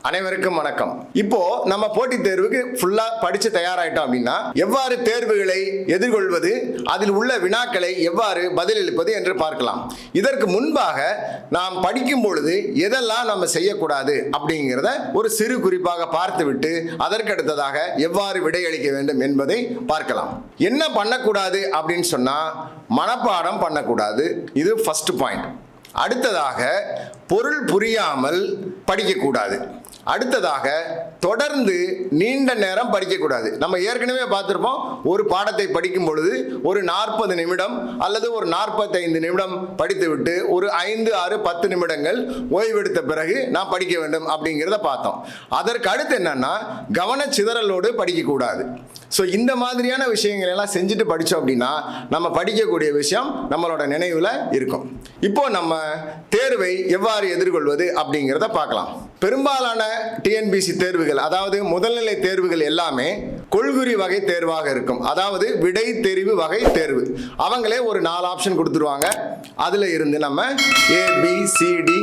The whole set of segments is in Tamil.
அனைவருக்கும் வணக்கம். இப்போ நம்ம போட்டித் தேர்வுக்கு ஃபுல்லா படிச்சு தயாராயிட்டோம் அப்படின்னா எவ்வாறு தேர்வுகளை எதிர்கொள்வது, அதில் உள்ள வினாக்களை எவ்வாறு பதிலளிப்பது என்று பார்க்கலாம். இதற்கு முன்பாக நாம் படிக்கும் பொழுது எதெல்லாம் நம்ம செய்யக்கூடாது அப்படிங்கிறத ஒரு சிறு குறிப்பாக பார்த்துவிட்டு அதற்கடுத்ததாக எவ்வாறு விடையளிக்க வேண்டும் என்பதை பார்க்கலாம். என்ன பண்ணக்கூடாது அப்படின்னு சொன்னா மனப்பாடம் பண்ணக்கூடாது. இது ஃபர்ஸ்ட் பாயிண்ட். அடுத்ததாக பொருள் புரியாமல் படிக்கக்கூடாது. அடுத்ததாக தொடர்ந்து நீண்ட நேரம் படிக்கக்கூடாது. நம்ம ஏற்கனவே பார்த்துருப்போம், ஒரு பாடத்தை படிக்கும் பொழுது ஒரு 40 நிமிடம் அல்லது ஒரு 45 நிமிடம் படித்துவிட்டு ஒரு 5, 6, 10 நிமிடங்கள் ஓய்வெடுத்த பிறகு நான் படிக்க வேண்டும் அப்படிங்கிறத பார்த்தோம். அதற்கு அடுத்து என்னன்னா கவனச்சிதறலோடு படிக்கக்கூடாது. ஸோ இந்த மாதிரியான விஷயங்கள் எல்லாம் செஞ்சுட்டு படித்தோம் அப்படின்னா நம்ம படிக்கக்கூடிய விஷயம் நம்மளோட நினைவில் இருக்கும். இப்போ நம்ம தேர்வை எவ்வாறு எதிர்கொள்வது அப்படிங்கிறத பார்க்கலாம். பெரும்பாலான டிஎன்பிசி தேர்வுகள், அதாவது முதல்நிலை தேர்வுகள் எல்லாமே கொள்குறி வகை தேர்வாக இருக்கும். அதாவது விடை தெரிவு வகை தேர்வு. அவங்களே ஒரு 4 ஆப்ஷன் கொடுத்துருவாங்க. அதில் இருந்து நம்ம ABCDE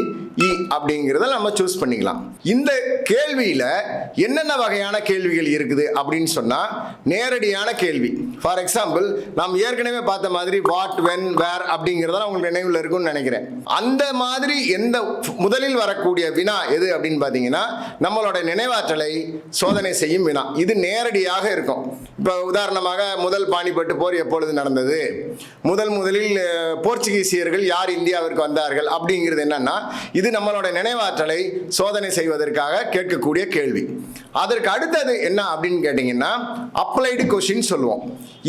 அப்படிங்கிறத நம்ம சூஸ் பண்ணிக்கலாம். இந்த கேள்வியில் என்னென்ன வகையான கேள்விகள் இருக்குது அப்படின்னு சொன்னால் நேரடியான கேள்வி. ஃபார் எக்ஸாம்பிள், நாம் ஏற்கனவே பார்த்த மாதிரி வாட், வென், வேர் அப்படிங்கிறத உங்களுக்கு நினைவில் இருக்கும்னு நினைக்கிறேன். அந்த மாதிரி எந்த முதலில் வரக்கூடிய வினா எது அப்படின்னு பார்த்தீங்கன்னா நம்மளோட நினைவாற்றலை சோதனை செய்யும் வினா. இது நேரடியாக இருக்கும். இப்போ உதாரணமாக முதல் பானிபட்டு போர் எப்பொழுது நடந்தது, முதலில் போர்ச்சுகீசியர்கள் யார் இந்தியாவிற்கு வந்தார்கள் அப்படிங்கிறது என்னன்னா இது நம்மளோட நினைவாற்றலை சோதனை செய்வதற்காக கேட்கக்கூடிய கேள்வி. அதற்கு அடுத்தது என்ன அப்படின்னு கேட்டீங்கன்னா அப்ளைடு கொஸ்டின் சொல்லுவோம்.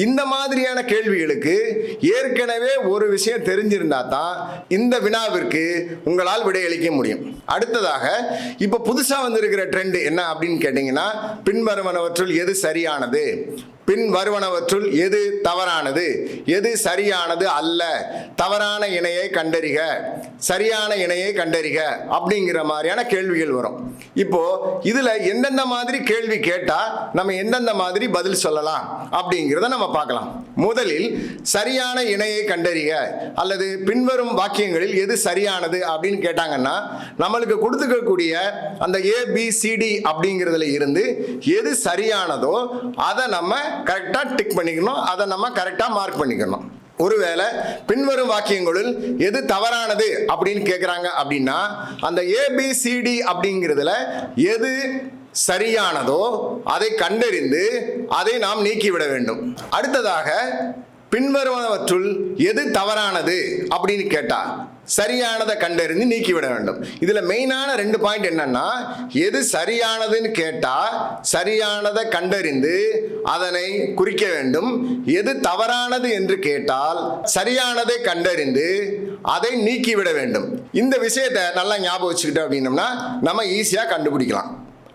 இந்த மாதிரியான கேள்விகளுக்கு ஏற்கனவே ஒரு விஷயம் தெரிஞ்சிருந்தா தான் இந்த வினாவிற்கு உங்களால் விடையளிக்க முடியும். அடுத்ததாக இப்போ புதுசாக வந்திருக்கிற ட்ரெண்ட் என்ன அப்படின்னு கேட்டீங்கன்னா பின்வருவனவற்றுள் எது சரியானது, பின் வருவனவற்றுள் எது தவறானது, எது சரியானது அல்ல, தவறான இணையை கண்டறிக, சரியான இணையை கண்டறிக அப்படிங்கிற மாதிரியான கேள்விகள் வரும். இப்போ இதுல எந்தெந்த மாதிரி கேள்வி கேட்டா நம்ம எந்தெந்த மாதிரி பதில் சொல்லலாம் அப்படிங்கிறத நம்ம பார்க்கலாம். முதலில் சரியான இணையை கண்டறிக அல்லது பின்வரும் வாக்கியங்களில் எது சரியானது அப்படின்னு கேட்டாங்கன்னா நம்மளுக்கு கொடுத்துக்கக்கூடிய அந்த ABCD அப்படிங்கிறதுல இருந்து எது சரியானதோ அதை நம்ம கரெக்டா டிக் பண்ணிக்கணும், அதை நம்ம கரெக்டா மார்க் பண்ணிக்கணும். ஒருவேளை பின்வரும் வாக்கியங்களுள் எது தவறானது அப்படின்னு கேட்குறாங்க அப்படின்னா அந்த ABCD அப்படிங்கிறதுல எது சரியானதோ அதை கண்டறிந்து அதை நாம் நீக்கிவிட வேண்டும். அடுத்ததாக பின்வருவனவற்றுள் எது தவறானது அப்படின்னு கேட்டா சரியானதை கண்டறிந்து நீக்கிவிட வேண்டும். இதுல மெயினான 2 பாயிண்ட் என்னன்னா எது சரியானதுன்னு கேட்டா சரியானதை கண்டறிந்து அதனை குறிக்க வேண்டும். எது தவறானது என்று கேட்டால் சரியானதை கண்டறிந்து அதை நீக்கிவிட வேண்டும். இந்த விஷயத்தை நல்லா ஞாபகம் வச்சுக்கிட்டோம் அப்படின்னம்னா நம்ம ஈஸியா கண்டுபிடிக்கலாம்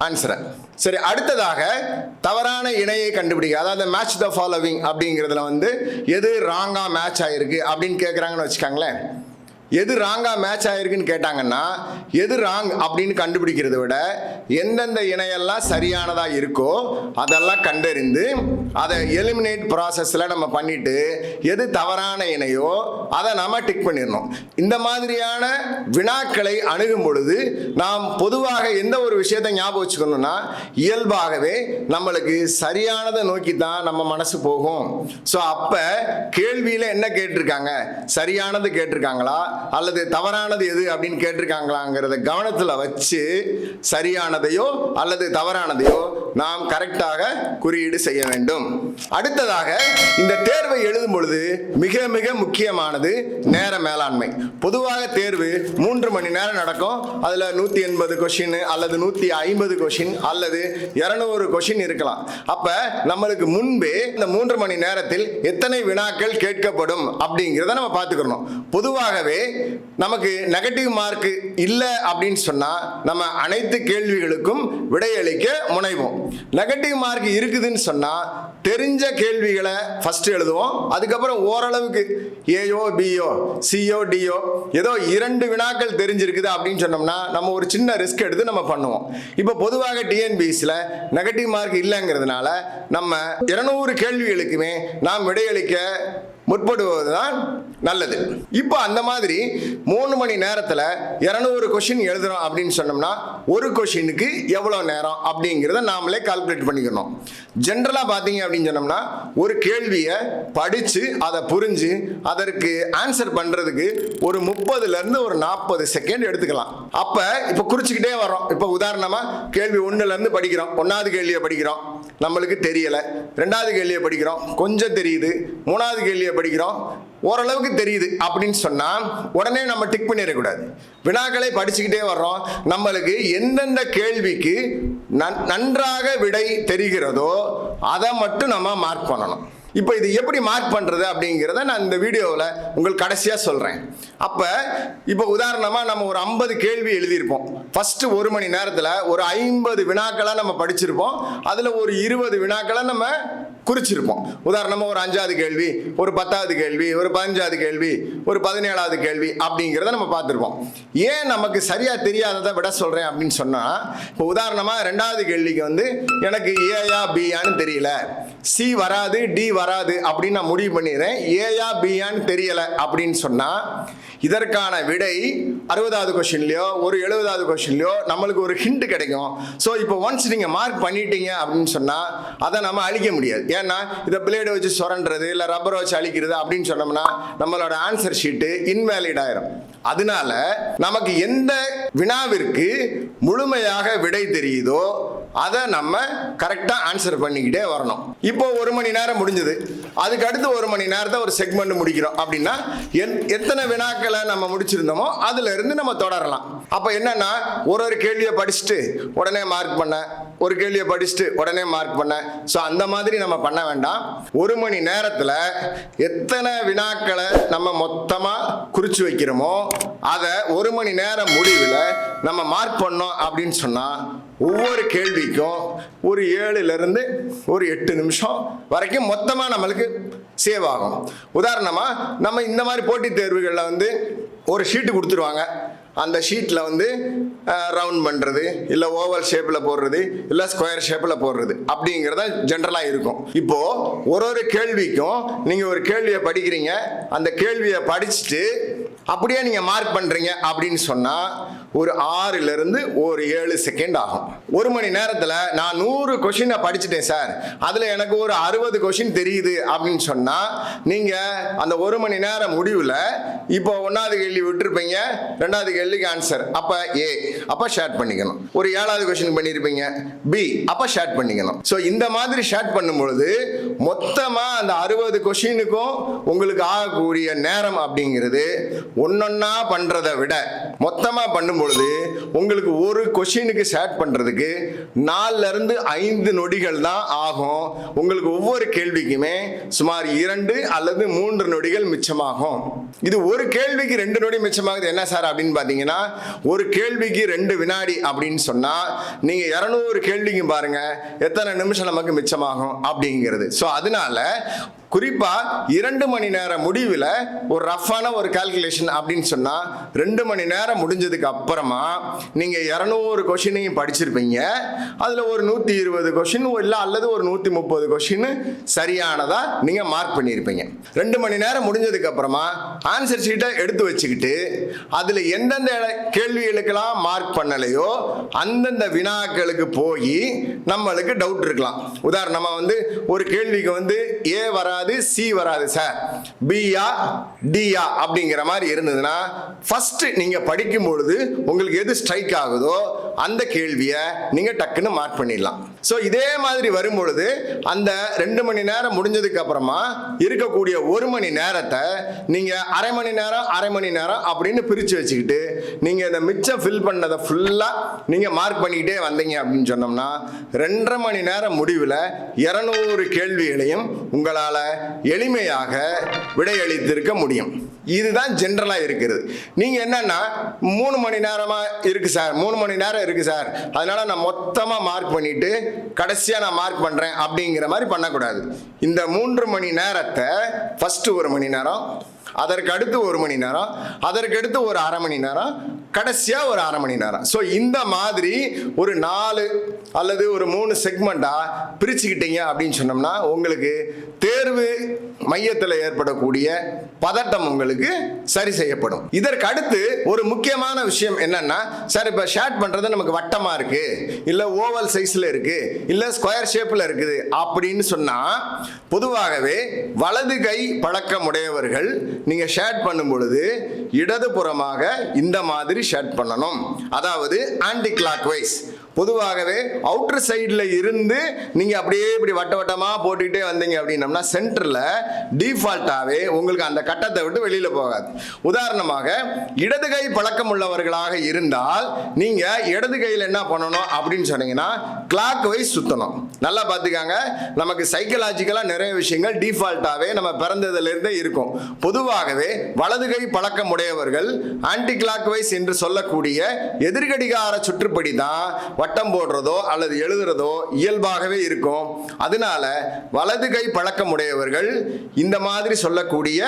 ஆன்சரை. சரி, அடுத்ததாக தவறான இணையை கண்டுபிடிக்க, அதாவது மேட்ச் த ஃபாலோவிங் அப்படிங்கிறதுல எது ராங்கா மேட்ச் ஆயிருக்கு அப்படின்னு கேட்குறாங்கன்னு வச்சுக்காங்களேன். எது ராங்கா மேட்ச் ஆயிருக்குன்னு கேட்டாங்கன்னா எது ராங் அப்படின்னு கண்டுபிடிக்கிறத விட எந்தெந்த இணையெல்லாம் சரியானதாக இருக்கோ அதெல்லாம் கண்டறிந்து அதை எலிமினேட் ப்ராசஸில் நம்ம பண்ணிட்டு எது தவறான இணையோ அதை நம்ம டிக் பண்ணிடணும். இந்த மாதிரியான வினாக்களை அணுகும் பொழுது நாம் பொதுவாக எந்த ஒரு விஷயத்தை ஞாபகம் வச்சுக்கணும்னா இயல்பாகவே நம்மளுக்கு சரியானதை நோக்கி தான் நம்ம மனசு போகும். ஸோ அப்போ கேள்வியில் என்ன கேட்டிருக்காங்க, சரியானது கேட்டிருக்காங்களா அல்லது தவறானது எது அப்படின்னு கேட்டிருக்காங்களாங்கிறத கவனத்தில் வச்சு சரியானதையோ அல்லது தவறானதையோ நாம் கரெக்டாக குறியீடு செய்ய வேண்டும். அடுத்ததாக இந்த தேர்வை எழுதும் பொழுது மிக மிக முக்கியமானது நேர மேலாண்மை. பொதுவாக தேர்வு 3 மணி நேரம் நடக்கும். அதில் 180 கொஷின் அல்லது 150 கொஷின் அல்லது 200 கொஷின் இருக்கலாம். அப்ப நம்மளுக்கு முன்பே இந்த 3 மணி நேரத்தில் எத்தனை வினாக்கள் கேட்கப்படும் அப்படிங்கிறத நம்ம பார்த்துக்கணும். பொதுவாகவே நமக்கு நெகட்டிவ் மார்க் இல்லை அப்படின்னு சொன்னா நம்ம அனைத்து கேள்விகளுக்கும் விடையளிக்க முனைவோம். நெகட்டிவ் மார்க் இருக்குதுன்னு சொன்னா தெரிஞ்ச கேள்விகளை ஃபர்ஸ்ட் எழுதுவோம். அதுக்கப்புறம் ஓரளவுக்கு ஏயோ பியோ சியோ டியோ ஏதோ 2 வினாக்கள் தெரிஞ்சிருக்குது அப்படின்னு சொன்னோம்னா நம்ம ஒரு சின்ன ரிஸ்க் எடுத்து நம்ம பண்ணுவோம். இப்போ பொதுவாக டிஎன்பிஎஸ்சியில் நெகட்டிவ் மார்க் இல்லைங்கிறதுனால நம்ம 200 கேள்விகளுக்குமே நாம் விடையளிக்க முற்படுவதுதான் நல்லது. இப்போ அந்த மாதிரி 3 மணி நேரத்தில் 200 கொஸ்டின் எழுதுறோம் அப்படின்னு சொன்னோம்னா ஒரு கொஸ்டினுக்கு எவ்வளோ நேரம் அப்படிங்கிறத நாமளே கால்குலேட் பண்ணிக்கணும். ஜென்ரலாக பார்த்தீங்க அப்படின்னு சொன்னோம்னா ஒரு கேள்வியை படித்து அதை புரிஞ்சு அதற்கு ஆன்சர் பண்ணுறதுக்கு ஒரு 30லேருந்து ஒரு 40 செகண்ட் எடுத்துக்கலாம். அப்போ இப்போ குறிச்சிக்கிட்டே வரோம். இப்போ உதாரணமாக கேள்வி 1லேருந்து படிக்கிறோம். 1வது கேள்வியை படிக்கிறோம், நம்மளுக்கு தெரியலை. 2வது கேள்வியை படிக்கிறோம், கொஞ்சம் தெரியுது. 3வது கேள்வியை படிக்கிறோம், ஓரளவுக்கு தெரியுது அப்படின்னு சொன்னால் உடனே நம்ம டிக் பண்ணிடக்கூடாது. வினாக்களை படிச்சுக்கிட்டே வர்றோம். நம்மளுக்கு எந்தெந்த கேள்விக்கு நன்றாக விடை தெரிகிறதோ அதை மட்டும் நம்ம மார்க் பண்ணணும். இப்போ இது எப்படி மார்க் பண்ணுறது அப்படிங்கிறத நான் இந்த வீடியோவில் உங்களுக்கு கடைசியாக சொல்கிறேன். அப்போ இப்போ உதாரணமாக நம்ம ஒரு 50 கேள்வி எழுதியிருப்போம். ஃபஸ்ட்டு 1 மணி நேரத்தில் ஒரு 50 வினாக்களை நம்ம படிச்சிருப்போம். அதில் ஒரு 20 வினாக்களை நம்ம குறிச்சிருப்போம். உதாரணமாக ஒரு 5வது கேள்வி, ஒரு 10வது கேள்வி, ஒரு 15வது கேள்வி, ஒரு 17வது கேள்வி அப்படிங்கிறத நம்ம பார்த்துருப்போம். ஏன் நமக்கு சரியாக தெரியாததை விட சொல்கிறேன் அப்படின்னு சொன்னால், இப்போ உதாரணமாக 2வது கேள்விக்கு வந்து எனக்கு ஏயா பியான்னு தெரியல, சி வராது டி வராது அப்படின்னு நான் முடிவு பண்ணிடுறேன். ஏயா பியான்னு தெரியலை அப்படின்னு சொன்னால் இதற்கான விடை 60வது கொஸ்டின்லையோ ஒரு 70வது கொஸ்டின்லையோ நம்மளுக்கு ஒரு ஹிண்ட் கிடைக்கும். ஸோ இப்போ ஒன்ஸ் நீங்கள் மார்க் பண்ணிட்டீங்க அப்படின்னு சொன்னால் அதை நம்ம அழிக்க முடியாது. ஏன்னா இதை பிளேடை வச்சு சுரண்டுறது இல்லை ரப்பரை வச்சு அழிக்கிறது அப்படின்னு சொன்னோம்னா நம்மளோட ஆன்சர் ஷீட்டு இன்வேலிட் ஆயிரும். அதனால நமக்கு எந்த வினாவிற்கு முழுமையாக விடை தெரியுதோ அதை நம்ம கரெக்டாக ஆன்சர் பண்ணிக்கிட்டே வரணும். இப்போ 1 மணி நேரம் முடிஞ்சது, அதுக்கு அடுத்து 1 மணி நேரத்தை ஒரு செக்மெண்ட் முடிக்கிறோம் அப்படின்னா எத்தனை வினாக்களை நம்ம முடிச்சிருந்தோமோ அதுல இருந்து நம்ம தொடரலாம். அப்போ என்னன்னா ஒரு கேள்வியை படிச்சுட்டு உடனே மார்க் பண்ண, ஒரு கேள்வியை படிச்சுட்டு உடனே மார்க் பண்ண. ஸோ அந்த மாதிரி நம்ம பண்ண வேண்டாம். 1 மணி நேரத்தில் எத்தனை வினாக்களை நம்ம மொத்தமாக குறிச்சு வைக்கிறோமோ அதை 1 மணி நேரம் முடிவில் நம்ம மார்க் பண்ணோம் அப்படின்னு சொன்னால் ஒவ்வொரு கேள்விக்கும் ஒரு 7லேருந்து ஒரு 8 நிமிஷம் வரைக்கும் மொத்தமாக நம்மளுக்கு சேவ் ஆகும். உதாரணமாக நம்ம இந்த மாதிரி போட்டித் தேர்வுகளில் வந்து ஒரு ஷீட்டு கொடுத்துருவாங்க. அந்த ஷீட்டில் வந்து ரவுண்ட் பண்ணுறது, இல்லை ஓவல் ஷேப்பில் போடுறது, இல்லை ஸ்கொயர் ஷேப்பில் போடுறது அப்படிங்கிறத ஜென்ரலாக இருக்கும். இப்போது ஒரு கேள்விக்கும் நீங்கள் ஒரு கேள்வியை படிக்கிறீங்க, அந்த கேள்வியை படிச்சுட்டு அப்படியே நீங்கள் மார்க் பண்ணுறீங்க அப்படின்னு சொன்னால் ஒரு 6லேருந்து ஒரு 7 செகண்ட் ஆகும். 1 மணி நேரத்தில் நான் 100 கொஷினை படிச்சுட்டேன் சார், அதில் எனக்கு ஒரு 60 கொஷின் தெரியுது அப்படின்னு சொன்னால் நீங்கள் அந்த 1 மணி நேரம் முடிவில் இப்போ 1வது கேள்வி விட்டுருப்பீங்க, 2வது கேள்விக்கு ஆன்சர் அப்போ ஏ, அப்போ ஷேர் பண்ணிக்கணும். ஒரு 7வது கொஷின் பண்ணியிருப்பீங்க பி, அப்போ ஷேர் பண்ணிக்கணும். ஸோ இந்த மாதிரி ஷேர் பண்ணும்பொழுது மொத்தமாக அந்த 60 கொஷினுக்கும் உங்களுக்கு ஆகக்கூடிய நேரம் அப்படிங்கிறது ஒன்னொன்னா பண்ணுறதை விட மொத்தமாக பண்ணும்பொழுது உங்களுக்கு ஒரு கொஷினுக்கு ஷேர் பண்ணுறதுக்கு 4லேருந்து 5 நொடிகள் தான் ஆகும். உங்களுக்கு ஒவ்வொரு கேள்விக்குமே சுமார் 2 அல்லது 3 நொடிகள் மிச்சமாகும். இது ஒரு கேள்விக்கு 2 நொடி மிச்சமாகுது என்ன சார் அப்படின்னு பார்த்தீங்கன்னா, ஒரு கேள்விக்கு 2 வினாடி அப்படின்னு சொன்னால் நீங்கள் 200 கேள்விக்கு பாருங்க எத்தனை நிமிஷம் நமக்கு மிச்சமாகும் அப்படிங்கிறது. ஸோ அதனால குறிப்பாக 2 மணி நேரம் முடிவில் ஒரு ரஃப்பான ஒரு கால்குலேஷன் அப்படின்னு சொன்னால் 2 மணி நேரம் முடிஞ்சதுக்கு அப்புறமா நீங்கள் 200 கொஷினையும் படிச்சிருப்பீங்க. அதில் ஒரு 120 கொஷின் இல்லை அல்லது ஒரு 130 கொஷின் சரியானதாக நீங்கள் மார்க் பண்ணியிருப்பீங்க. 2 மணி நேரம் முடிஞ்சதுக்கு அப்புறமா ஆன்சர் ஷீட்டை எடுத்து வச்சுக்கிட்டு அதில் எந்தெந்த கேள்விகளுக்கெல்லாம் மார்க் பண்ணலையோ அந்தந்த வினாக்களுக்கு போய் நம்மளுக்கு டவுட் இருக்கலாம். உதாரணமாக வந்து ஒரு கேள்விக்கு வந்து ஏ வராது சி வராது சார், பியா டியா அப்படிங்கிற மாதிரி இருந்ததுன்னா ஃபர்ஸ்ட் நீங்க படிக்கும் பொழுது உங்களுக்கு எது ஸ்ட்ரைக் ஆகுதோ அந்த கேள்வியை நீங்க டக்குன்னு மார்க் பண்ணிடலாம். ஸோ இதே மாதிரி வரும் பொழுது அந்த 2 மணி நேரம் முடிஞ்சதுக்கு அப்புறமா இருக்கக்கூடிய 1 மணி நேரத்தை நீங்க அரை மணி நேரம் அப்படின்னு பிரிச்சு வச்சுக்கிட்டு நீங்க இந்த மிச்சம் ஃபில் பண்ணதை ஃபுல்லா நீங்க மார்க் பண்ணிக்கிட்டே வந்தீங்க அப்படின்னு சொன்னோம்னா 2.5 மணி நேரம் முடிவில் 200 கேள்விகளையும் உங்களால் எளிமையாக விடையளித்திருக்க முடியும். இதுதான் ஜென்ரலாக இருக்கிறது. நீங்கள் என்னன்னா 3 மணி நேரமாக இருக்குது சார், 3 மணி நேரம் இருக்குது சார், அதனால நான் மொத்தமாக மார்க் பண்ணிட்டு கடைசியாக நான் மார்க் பண்ணுறேன் அப்படிங்கிற மாதிரி பண்ணக்கூடாது. இந்த 3 மணி நேரத்தை ஃபஸ்ட்டு 1 மணி நேரம், அதற்கு அடுத்து 1 மணி நேரம், அதற்கு அடுத்து ஒரு அரை மணி நேரம், கடைசியா ஒரு அரை மணி நேரம். ஸோ இந்த மாதிரி ஒரு 4 அல்லது ஒரு 3 செக்மெண்டா பிரிச்சுக்கிட்டீங்க அப்படின்னு சொன்னோம்னா உங்களுக்கு தேர்வு மையத்தில் ஏற்படக்கூடிய பதட்டம் உங்களுக்கு சரி செய்யப்படும். இதற்கு அடுத்து ஒரு முக்கியமான விஷயம் என்னன்னா, சார் இப்போ ஷேட் பண்றது நமக்கு வட்டமா இருக்கு, இல்ல ஓவல் சைஸ்ல இருக்கு, இல்ல ஸ்கொயர் ஷேப்ல இருக்குது அப்படின்னு சொன்னா, பொதுவாகவே வலது கை பழக்கமுடையவர்கள் நீங்க ஷேட் பண்ணும் பொழுது இடதுபுறமாக இந்த மாதிரி ஷேட் பண்ணணும். அதாவது ஆன்டி கிளாக் வைஸ். பொதுவாகவே அவுட்டர் சைடில் இருந்து நீங்க அப்படியே இப்படி வட்ட வட்டமா போட்டுக்கிட்டே வந்தீங்க அப்படின்னம்னா சென்டர்ல டிஃபால்ட்டாவே உங்களுக்கு அந்த கட்டத்தை விட்டு வெளியில போகாது. உதாரணமாக இடது கை பழக்கம் உள்ளவர்களாக இருந்தால் நீங்க இடது கையில் என்ன பண்ணணும் அப்படின்னு சொன்னீங்கன்னா கிளாக் வைஸ் சுத்தணும். நல்லா பார்த்துக்காங்க, நமக்கு சைக்கலாஜிக்கலா நிறைய விஷயங்கள் டிஃபால்ட்டாவே நம்ம பிறந்ததுல இருந்தே இருக்கும். பொதுவாகவே வலது கை பழக்கம் உடையவர்கள் ஆன்டி கிளாக் வைஸ் என்று சொல்லக்கூடிய எதிர்கடிகார சுற்றுப்படி தான் வட்டம் போடுறதோ அல்லது எழுதுறதோ இயல்பாகவே இருக்கும். அதனால வலது கை பழக்கம் உடையவர்கள் இந்த மாதிரி சொல்லக்கூடிய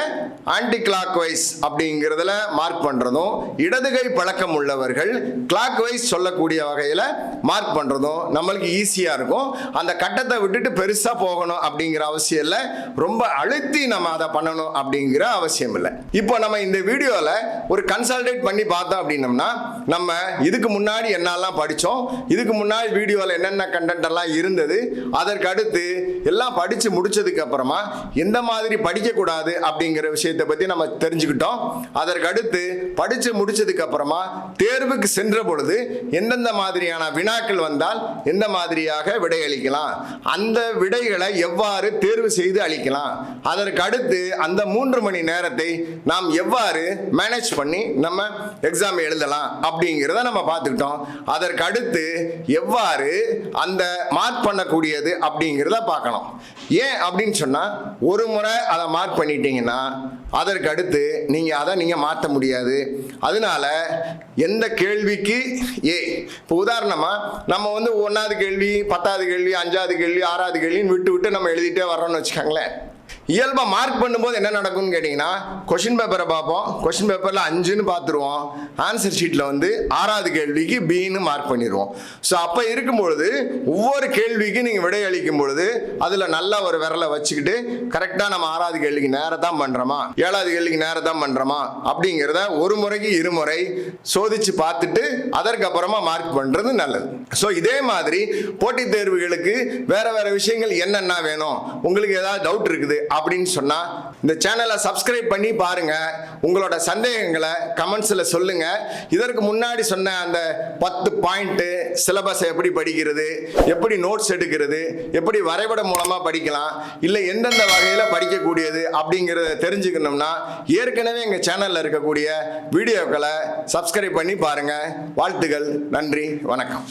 ஆன்டி கிளாக் வைஸ் அப்படிங்கிறதுல மார்க் பண்றதும், இடது கை பழக்கம் உள்ளவர்கள் கிளாக் வைஸ் சொல்லக்கூடிய வகையில் மார்க் பண்றதும் நம்மளுக்கு ஈஸியா இருக்கும். அந்த கட்டத்தை விட்டுட்டு பெருசா போகணும் அப்படிங்கிற அவசியம் இல்லை, ரொம்ப அழுத்தி நம்ம அதை பண்ணணும் அப்படிங்கிற அவசியம் இல்லை. இப்போ நம்ம இந்த வீடியோல ஒரு கன்சல்டேட் பண்ணி பார்த்தோம் அப்படின்னம்னா, நம்ம இதுக்கு முன்னாடி என்னெல்லாம் படிச்சோம், இதுக்கு முன்னாடி வீடியோவில் என்னென்ன கண்டென்ட் எல்லாம் இருந்தது, அதற்கு அடுத்து எல்லாம் படிச்சு முடிச்சதுக்கு அப்புறமா எந்த மாதிரி படிக்கக்கூடாது அப்படிங்கிற விஷயத்தை பற்றி நம்ம தெரிஞ்சுக்கிட்டோம். அதற்கு அடுத்து படிச்சு முடிச்சதுக்கு அப்புறமா தேர்வுக்கு சென்ற பொழுது எந்தெந்த மாதிரியான வினாக்கள் வந்தால் எந்த மாதிரியாக விடை அளிக்கலாம், அந்த விடைகளை எவ்வாறு தேர்வு செய்து அளிக்கலாம், அதற்கு அடுத்து அந்த 3 மணி நேரத்தை நாம் எவ்வாறு மேனேஜ் பண்ணி நம்ம எக்ஸாம் எழுதலாம் அப்படிங்கிறத நம்ம பார்த்துக்கிட்டோம். அதற்கு அடுத்து எவ்வாறு அந்த மார்க் பண்ணக்கூடியது அப்படிங்கிறத பார்க்கணும். ஏன் அப்படின்னு சொன்னா, ஒரு முறை அதை மார்க் பண்ணிட்டீங்கன்னா அதற்கு அடுத்து நீங்க மாற்ற முடியாது. அதனால எந்த கேள்விக்கு இப்போ உதாரணமா நம்ம 1வது கேள்வி, 10வது கேள்வி, 5வது கேள்வி, 6வது கேள்வின்னு விட்டு நம்ம எழுதிட்டே வர்றோம்னு வச்சுக்கோங்களேன். இயல்பா மார்க் பண்ணும்போது என்ன நடக்கும்னு கேட்டீங்கன்னா, கொஸ்டின் பேப்பரை பார்ப்போம், கொஸ்டின் பேப்பர்ல 5ன்னு பார்த்துருவோம், ஆன்சர் ஷீட்ல 6வது கேள்விக்கு Bன்னு மார்க் பண்ணிடுவோம். ஸோ அப்போ இருக்கும்பொழுது ஒவ்வொரு கேள்விக்கு நீங்க விடை அளிக்கும் பொழுது அதுல நல்ல ஒரு விரலை வச்சுக்கிட்டு கரெக்டா நம்ம 6வது கேள்விக்கு நேரம் தான் பண்றோமா, 7வது கேள்விக்கு நேரம் தான் பண்றோமா அப்படிங்கிறத ஒரு முறைக்கு 2 முறை சோதிச்சு பார்த்துட்டு அதற்கு அப்புறமா மார்க் பண்றது நல்லது. ஸோ இதே மாதிரி போட்டித் தேர்வுகளுக்கு வேற வேற விஷயங்கள் என்னென்ன வேணும், உங்களுக்கு ஏதாவது டவுட் இருக்குது அப்படின்னு சொன்னா இந்த சேனலை சப்ஸ்கிரைப் பண்ணி பாருங்க. உங்களோட சந்தேகங்களை கமெண்ட்ஸ்ல சொல்லுங்க. இதற்கு முன்னாடி சொன்ன அந்த 10 பாயிண்ட் சிலபஸ் எப்படி படிக்கிறது, எப்படி நோட்ஸ் எடுக்கிறது, எப்படி வரைபடம் மூலமா படிக்கலாம், இல்லை எந்தெந்த வகையில படிக்கக்கூடியது அப்படிங்கிறத தெரிஞ்சுக்கணும்னா ஏற்கனவே எங்க சேனல்ல இருக்கக்கூடிய வீடியோக்களை சப்ஸ்கிரைப் பண்ணி பாருங்க. வாழ்த்துக்கள், நன்றி, வணக்கம்.